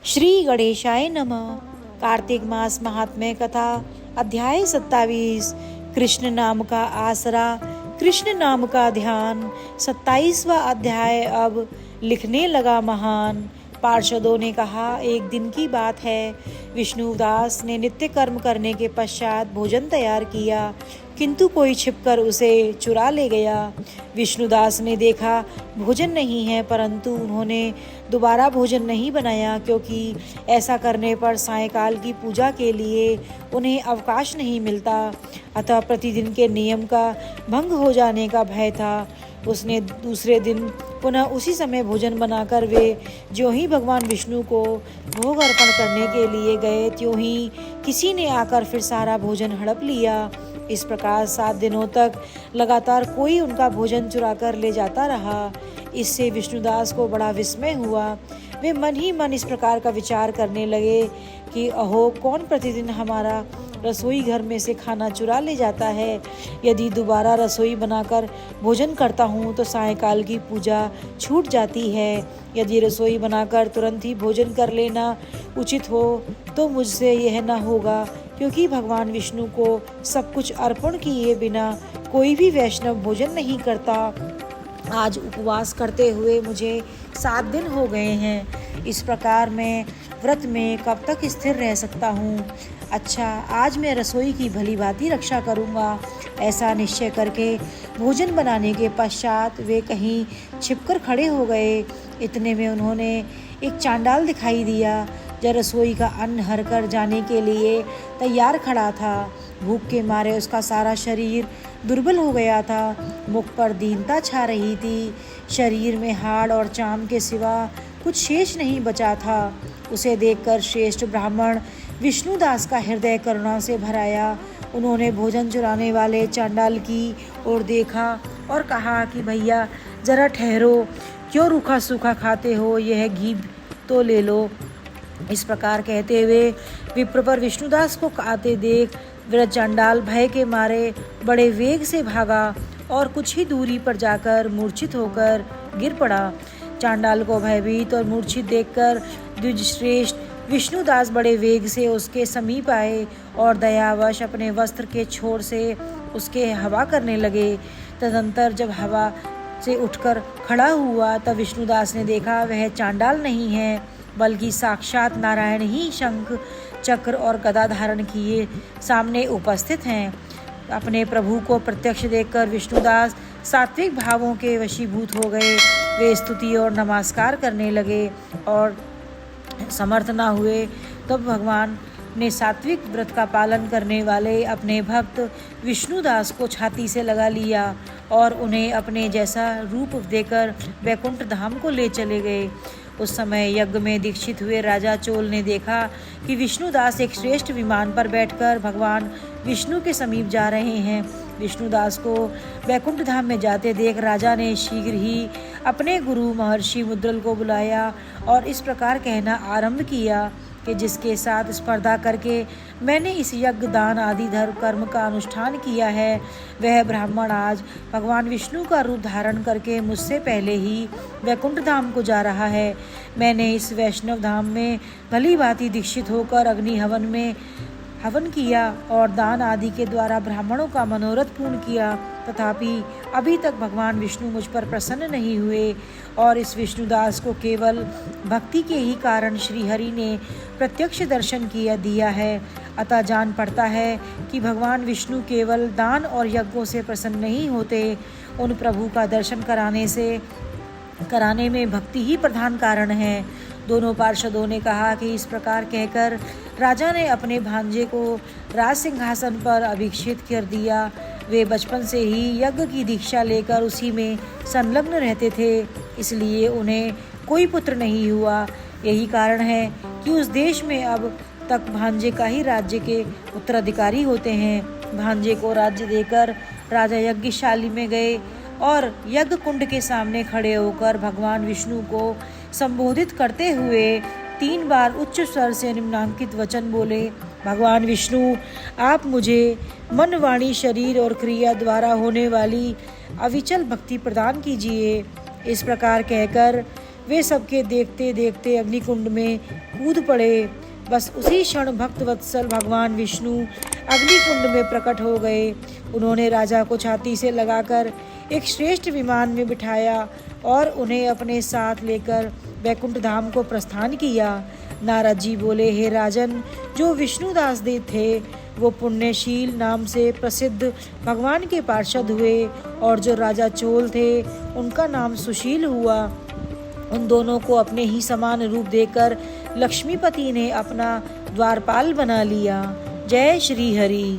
श्री गणेशाय नमः। कार्तिक मास महात्म्य कथा अध्याय 27। कृष्ण नाम का आसरा, कृष्ण नाम का ध्यान। 27वां अध्याय अब लिखने लगा महान। पार्षदों ने कहा, एक दिन की बात है, विष्णुदास ने नित्य कर्म करने के पश्चात भोजन तैयार किया, किंतु कोई छिपकर उसे चुरा ले गया। विष्णुदास ने देखा भोजन नहीं है, परंतु उन्होंने दोबारा भोजन नहीं बनाया, क्योंकि ऐसा करने पर सायंकाल की पूजा के लिए उन्हें अवकाश नहीं मिलता। अतः प्रतिदिन के नियम का भंग हो जाने का भय था। उसने दूसरे दिन पुनः उसी समय भोजन बनाकर वे ज्यों ही भगवान विष्णु को भोग अर्पण करने के लिए गए, त्यों ही किसी ने आकर फिर सारा भोजन हड़प लिया। इस प्रकार 7 दिनों तक लगातार कोई उनका भोजन चुरा कर ले जाता रहा। इससे विष्णुदास को बड़ा विस्मय हुआ। वे मन ही मन इस प्रकार का विचार करने लगे कि अहो, कौन प्रतिदिन हमारा रसोई घर में से खाना चुरा ले जाता है। यदि दोबारा रसोई बनाकर भोजन करता हूँ तो सायंकाल की पूजा छूट जाती है। यदि रसोई बनाकर तुरंत ही भोजन कर लेना उचित हो तो मुझसे यह न होगा, क्योंकि भगवान विष्णु को सब कुछ अर्पण किए बिना कोई भी वैष्णव भोजन नहीं करता। आज उपवास करते हुए मुझे 7 दिन हो गए हैं। इस प्रकार मैं व्रत में कब तक स्थिर रह सकता हूँ। अच्छा, आज मैं रसोई की भली भांति रक्षा करूँगा। ऐसा निश्चय करके भोजन बनाने के पश्चात वे कहीं छिपकर खड़े हो गए। इतने में उन्होंने एक चांडाल दिखाई दिया, जो रसोई का अन्न हर कर जाने के लिए तैयार खड़ा था। भूख के मारे उसका सारा शरीर दुर्बल हो गया था। मुख पर दीनता छा रही थी। शरीर में हाड़ और चाम के सिवा कुछ शेष नहीं बचा था। उसे देखकर श्रेष्ठ ब्राह्मण विष्णुदास का हृदय करुणा से भराया। उन्होंने भोजन चुराने वाले चांडाल की ओर देखा और कहा कि भैया जरा ठहरो, क्यों रूखा सूखा खाते हो, यह घी तो ले लो। इस प्रकार कहते हुए विप्र पर विष्णुदास को आते देख वृद्ध चांडाल भय के मारे बड़े वेग से भागा और कुछ ही दूरी पर जाकर मूर्छित होकर गिर पड़ा। चांडाल को भयभीत और मूर्छित देखकर द्विजश्रेष्ठ विष्णुदास बड़े वेग से उसके समीप आए और दयावश अपने वस्त्र के छोर से उसके हवा करने लगे। तदंतर जब हवा से उठकर खड़ा हुआ तब विष्णुदास ने देखा वह चांडाल नहीं है, बल्कि साक्षात नारायण ही शंख चक्र और गदा धारण किए सामने उपस्थित हैं। अपने प्रभु को प्रत्यक्ष देखकर विष्णुदास सात्विक भावों के वशीभूत हो गए। वे स्तुति और नमस्कार करने लगे और समर्थ न हुए तब भगवान ने सात्विक व्रत का पालन करने वाले अपने भक्त विष्णुदास को छाती से लगा लिया और उन्हें अपने जैसा रूप देकर वैकुंठ धाम को ले चले गए। उस समय यज्ञ में दीक्षित हुए राजा चोल ने देखा कि विष्णुदास एक श्रेष्ठ विमान पर बैठकर भगवान विष्णु के समीप जा रहे हैं। विष्णुदास को वैकुंठ धाम में जाते देख राजा ने शीघ्र ही अपने गुरु महर्षि मुद्रल को बुलाया और इस प्रकार कहना आरंभ किया कि जिसके साथ स्पर्धा करके मैंने इस यज्ञ दान आदि धर्म कर्म का अनुष्ठान किया है, वह ब्राह्मण आज भगवान विष्णु का रूप धारण करके मुझसे पहले ही वैकुंठ धाम को जा रहा है। मैंने इस वैष्णव धाम में भली भांति दीक्षित होकर अग्नि हवन में हवन किया और दान आदि के द्वारा ब्राह्मणों का मनोरथ पूर्ण किया, तथापि अभी तक भगवान विष्णु मुझ पर प्रसन्न नहीं हुए और इस विष्णुदास को केवल भक्ति के ही कारण श्रीहरि ने प्रत्यक्ष दर्शन दिया है। अतः जान पड़ता है कि भगवान विष्णु केवल दान और यज्ञों से प्रसन्न नहीं होते, उन प्रभु का दर्शन कराने में भक्ति ही प्रधान कारण है। दोनों पार्षदों ने कहा कि इस प्रकार कहकर राजा ने अपने भांजे को राज सिंहासन पर अभिषिक्त कर दिया। वे बचपन से ही यज्ञ की दीक्षा लेकर उसी में संलग्न रहते थे, इसलिए उन्हें कोई पुत्र नहीं हुआ। यही कारण है कि उस देश में अब तक भांजे का ही राज्य के उत्तराधिकारी होते हैं। भांजे को राज्य देकर राजा यज्ञशाली में गए और यज्ञ कुंड के सामने खड़े होकर भगवान विष्णु को संबोधित करते हुए 3 बार उच्च स्वर से निम्नांकित वचन बोले। भगवान विष्णु, आप मुझे मन वाणी शरीर और क्रिया द्वारा होने वाली अविचल भक्ति प्रदान कीजिए। इस प्रकार कहकर वे सबके देखते देखते अग्निकुंड में कूद पड़े। बस उसी क्षण भक्त वत्सल भगवान विष्णु अग्निकुंड में प्रकट हो गए। उन्होंने राजा को छाती से लगाकर एक श्रेष्ठ विमान में बिठाया और उन्हें अपने साथ लेकर वैकुंठ धाम को प्रस्थान किया। नारद जी बोले, हे राजन, जो विष्णुदास देव थे वो पुण्यशील नाम से प्रसिद्ध भगवान के पार्षद हुए, और जो राजा चोल थे उनका नाम सुशील हुआ। उन दोनों को अपने ही समान रूप देकर लक्ष्मीपति ने अपना द्वारपाल बना लिया। जय श्री हरि।